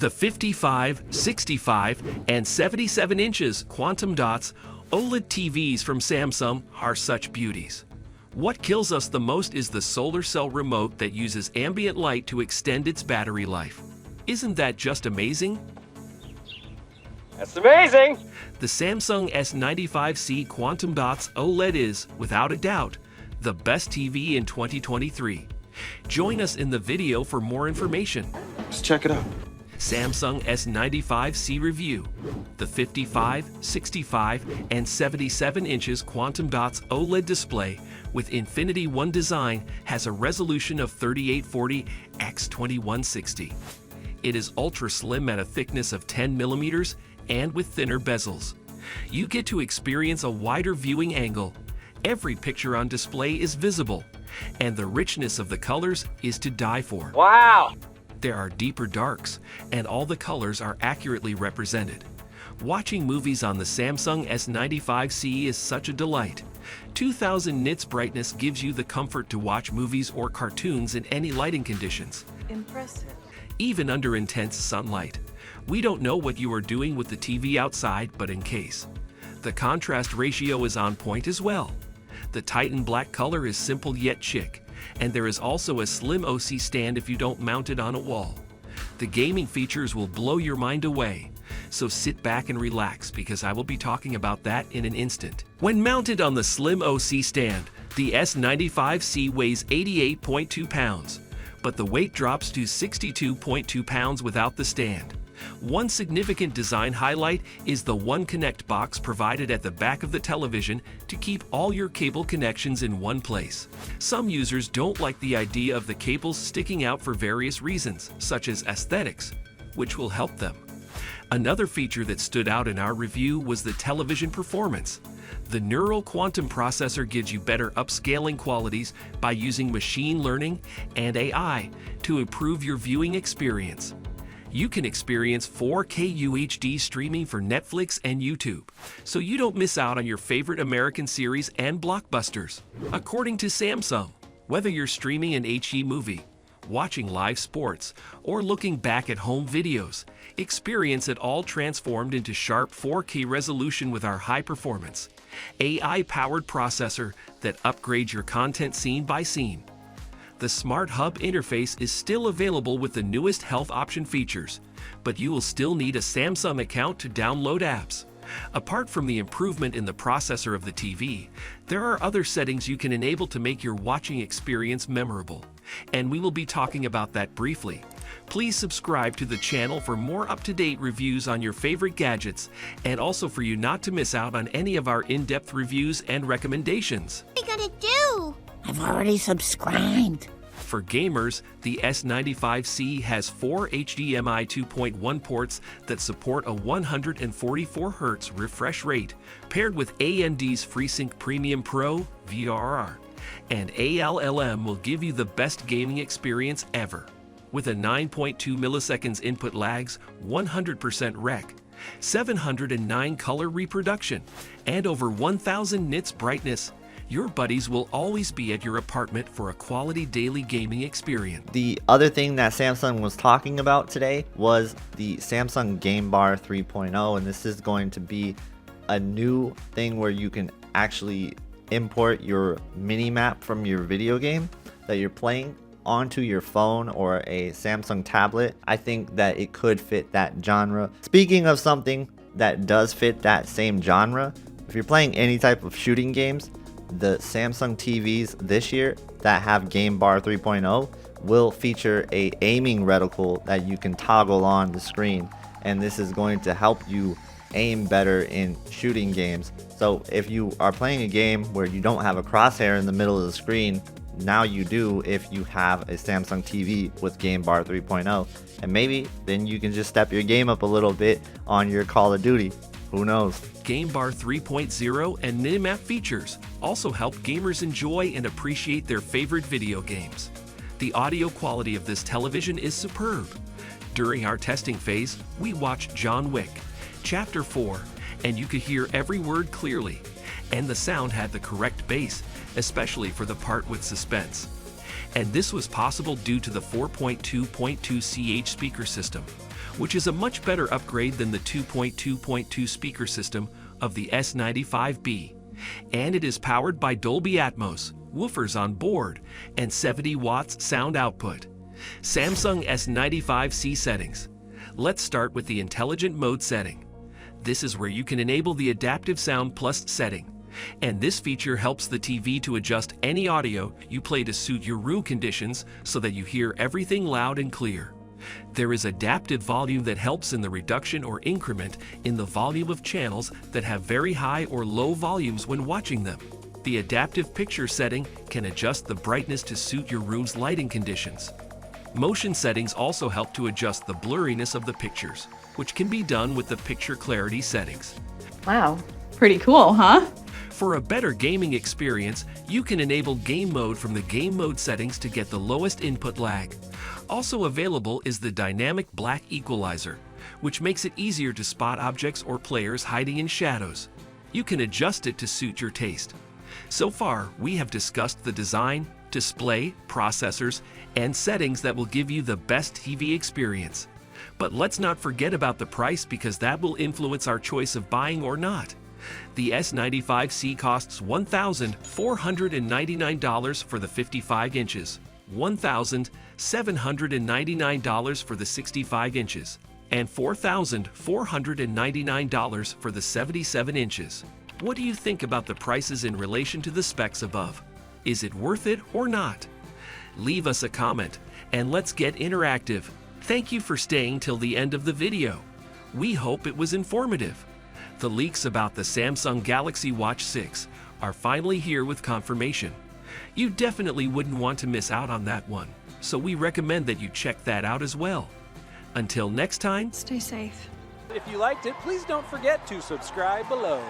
The 55, 65, and 77 inches quantum dots OLED TVs from Samsung are such beauties. What kills us the most is the solar cell remote that uses ambient light to extend its battery life. Isn't that just amazing? That's amazing! The Samsung S95C Quantum Dots OLED is, without a doubt, the best TV in 2023. Join us in the video for more information. Let's check it out. Samsung S95C Review. The 55, 65, and 77 inches Quantum Dots OLED display with Infinity One design has a resolution of 3840 x 2160. It is ultra slim at a thickness of 10 millimeters and with thinner bezels. You get to experience a wider viewing angle. Every picture on display is visible, and the richness of the colors is to die for. Wow! There are deeper darks, and all the colors are accurately represented. Watching movies on the Samsung S95C is such a delight. 2000 nits brightness gives you the comfort to watch movies or cartoons in any lighting conditions. Impressive. Even under intense sunlight. We don't know what you are doing with the TV outside, but in case. The contrast ratio is on point as well. The Titan black color is simple yet chic, and there is also a slim OC stand if you don't mount it on a wall. The gaming features will blow your mind away, so sit back and relax because I will be talking about that in an instant. When mounted on the slim OC stand, the S95C weighs 88.2 pounds, but the weight drops to 62.2 pounds without the stand. One significant design highlight is the One Connect box provided at the back of the television to keep all your cable connections in one place. Some users don't like the idea of the cables sticking out for various reasons, such as aesthetics, which will help them. Another feature that stood out in our review was the television performance. The Neural Quantum processor gives you better upscaling qualities by using machine learning and AI to improve your viewing experience. You can experience 4K UHD streaming for Netflix and YouTube, so you don't miss out on your favorite American series and blockbusters. According to Samsung, whether you're streaming an HD movie, watching live sports, or looking back at home videos, experience it all transformed into sharp 4K resolution with our high-performance, AI-powered processor that upgrades your content scene by scene. The Smart Hub interface is still available with the newest health option features, but you will still need a Samsung account to download apps. Apart from the improvement in the processor of the TV, there are other settings you can enable to make your watching experience memorable, and we will be talking about that briefly. Please subscribe to the channel for more up-to-date reviews on your favorite gadgets, and also for you not to miss out on any of our in-depth reviews and recommendations. What are you gonna do? I've already subscribed. For gamers, the S95C has 4 HDMI 2.1 ports that support a 144 Hz refresh rate, paired with AMD's FreeSync Premium Pro VRR. And ALLM will give you the best gaming experience ever. With a 9.2 milliseconds input lags, 100% rec, 709 color reproduction, and over 1000 nits brightness, your buddies will always be at your apartment for a quality daily gaming experience. The other thing that Samsung was talking about today was the Samsung Game Bar 3.0, and this is going to be a new thing where you can actually import your mini map from your video game that you're playing onto your phone or a Samsung tablet. I think that it could fit that genre. Speaking of something that does fit that same genre, if you're playing any type of shooting games, the Samsung TVs this year that have Game Bar 3.0 will feature a aiming reticle that you can toggle on the screen, and this is going to help you aim better in shooting games. So if you are playing a game where you don't have a crosshair in the middle of the screen, now you do if you have a Samsung TV with Game Bar 3.0, and maybe then you can just step your game up a little bit on your Call of Duty. Who knows? Game Bar 3.0 and Minimap features also help gamers enjoy and appreciate their favorite video games. The audio quality of this television is superb. During our testing phase, we watched John Wick, Chapter 4, and you could hear every word clearly, and the sound had the correct bass, especially for the part with suspense. And this was possible due to the 4.2.2 CH speaker system. which is a much better upgrade than the 2.2.2 speaker system of the S95B. And it is powered by Dolby Atmos, woofers on board, and 70 watts sound output. Samsung S95C settings. Let's start with the intelligent mode setting. This is where you can enable the Adaptive Sound Plus setting. And this feature helps the TV to adjust any audio you play to suit your room conditions so that you hear everything loud and clear. There is adaptive volume that helps in the reduction or increment in the volume of channels that have very high or low volumes when watching them. The adaptive picture setting can adjust the brightness to suit your room's lighting conditions. Motion settings also help to adjust the blurriness of the pictures, which can be done with the picture clarity settings. Wow, pretty cool, huh? For a better gaming experience, you can enable game mode from the game mode settings to get the lowest input lag. Also available is the dynamic black equalizer, which makes it easier to spot objects or players hiding in shadows. You can adjust it to suit your taste. So far, we have discussed the design, display, processors, and settings that will give you the best TV experience. But let's not forget about the price, because that will influence our choice of buying or not. The S95C costs $1,499 for the 55 inches, $1,799 for the 65 inches, and $4,499 for the 77 inches. What do you think about the prices in relation to the specs above? Is it worth it or not? Leave us a comment and let's get interactive. Thank you for staying till the end of the video. We hope it was informative. The leaks about the Samsung Galaxy Watch 6 are finally here with confirmation. You definitely wouldn't want to miss out on that one, so we recommend that you check that out as well. Until next time, Stay safe. If you liked it, please don't forget to subscribe below.